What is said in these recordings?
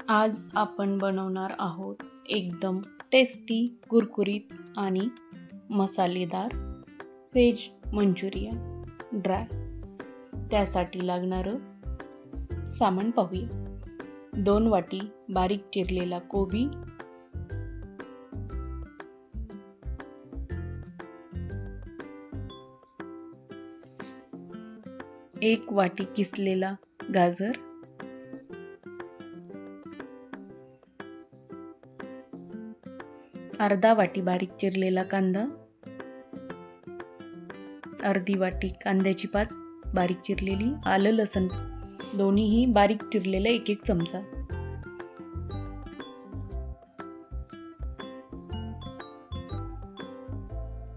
आज आपण बनवणार आहोत एकदम टेस्टी, कुरकुरीत आणि मसालेदार व्हेज मंचुरियन ड्राय. त्यासाठी लागणारं सामान पाहूया. 2 वाटी बारीक चिरलेला कोबी, 1 वाटी किसलेला गाजर, अर्धा वाटी बारीक चिरलेला कांदा, अर्धी वाटी कांद्याची पात बारीक चिरलेली, आलं लसण दोन्हीही बारीक चिरलेलं 1-1 चमचा,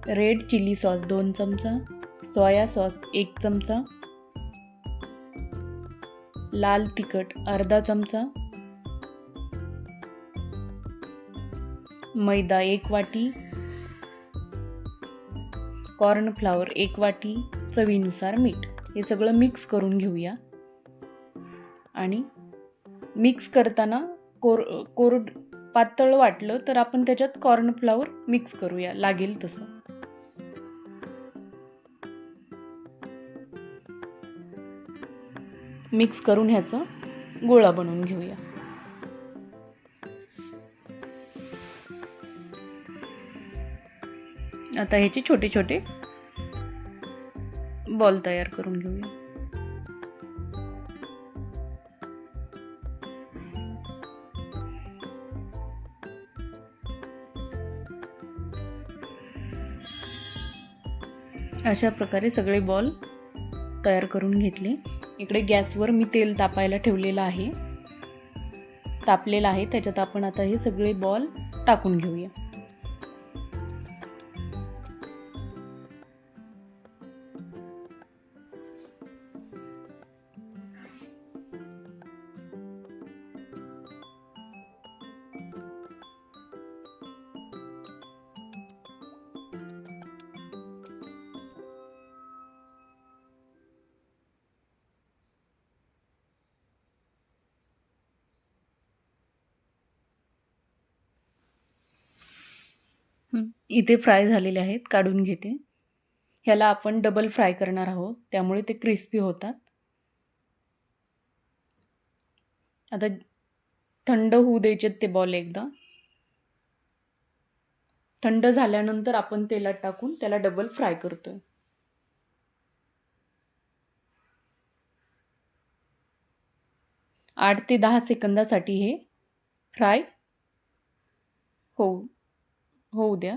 रेड चिली सॉस 2 चमचा, सोया सॉस 1 चमचा, लाल तिखट अर्धा चमचा, मैदा 1 वाटी, कॉर्नफ्लॉवर 1 वाटी, चवीनुसार मीठ. हे सगळं मिक्स करून घेऊया. आणि मिक्स करताना कोरड पातळ वाटलं तर आपण त्याच्यात कॉर्नफ्लॉवर मिक्स करूया, लागेल तसं. मिक्स करून ह्याचं गोळा बनवून घेऊया. आता ह्याचे छोटे छोटे बॉल तयार करून घेऊया. अशा प्रकारे सगळे बॉल तयार करून घेतले. इकडे गॅसवर मी तेल तापायला ठेवलेलं आहे, तापलेलं आहे. त्याच्यात आपण आता हे सगळे बॉल टाकून घेऊया. इथे फ्राय झालेले आहेत, काढून घेते. ह्याला आपण डबल फ्राय करणार आहोत, त्यामुळे ते क्रिस्पी होतात. आता थंड होऊ द्यायचे ते बॉल. एकदा थंड झाल्यानंतर आपण तेलात टाकून त्याला डबल फ्राय करतोय. आठ ते 10 सेकंदासाठी हे फ्राय होऊ द्या.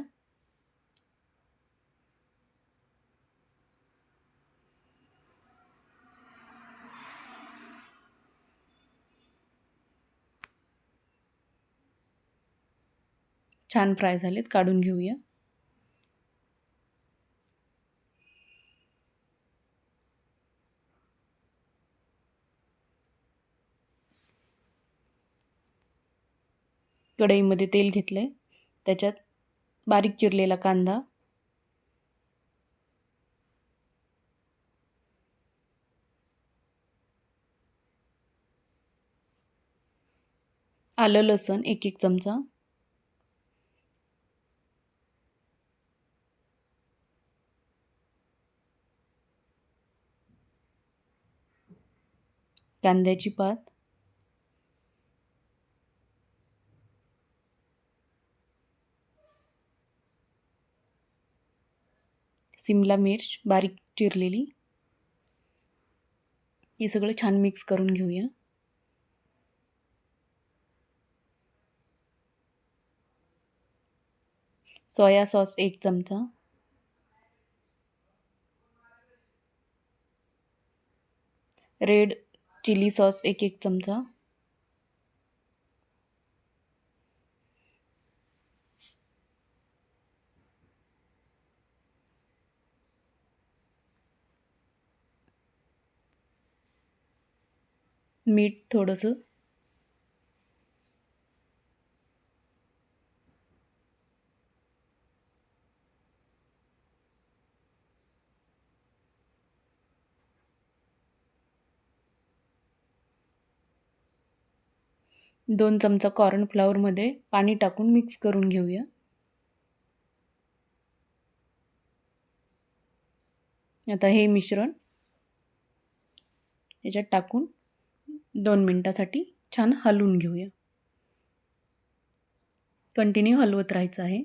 छान फ्राय झालेत, काढून घेऊया. कढईमध्ये तेल घेतलंय, त्याच्यात बारीक चिरलेला कांदा, आलं लसण 1-1 चमचा, कांद्याची पात, सिमला मिर्च बारीक चिरलेली. हे सगळं छान मिक्स करून घेऊया. सोया सॉस 1 चमचा, रेड चिली सॉस 1-1 चमचा, मीठ थोडंसं, 2 चमचा कॉर्नफ्लॉवरमध्ये पाणी टाकून मिक्स करून घेऊया. आता हे मिश्रण याच्यात टाकून 2 मिनिटासाठी छान हलवून घेऊया. कंटिन्यू हलवत राहायचं आहे.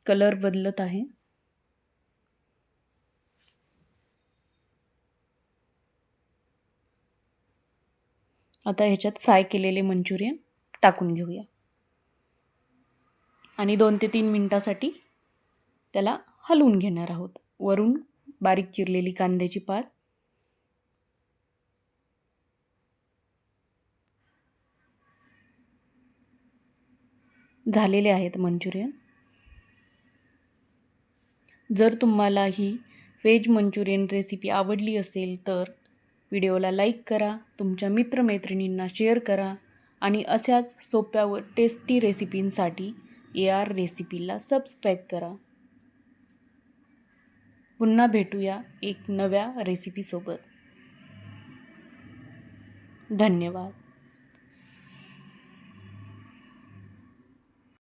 कलर बदलत आहे. आता ह्याच्यात फ्राय केलेले मंचुरियन टाकून घेऊया आणि 2 ते 3 मिनिटासाठी त्याला हलवून घेणार आहोत. वरून बारीक चिरलेली कांद्याची पात, झालेले आहेत मंचुरियन. जर तुम्हाला ही व्हेज मंचुरियन रेसिपी आवडली असेल तर व्हिडिओला लाईक करा, तुमच्या मित्रमैत्रिणींना शेअर करा आणि अशाच सोप्या व टेस्टी रेसिपींसाठी AR रेसिपीला सबस्क्राईब करा. पुन्हा भेटूया एक नव्या रेसिपीसोबत. धन्यवाद.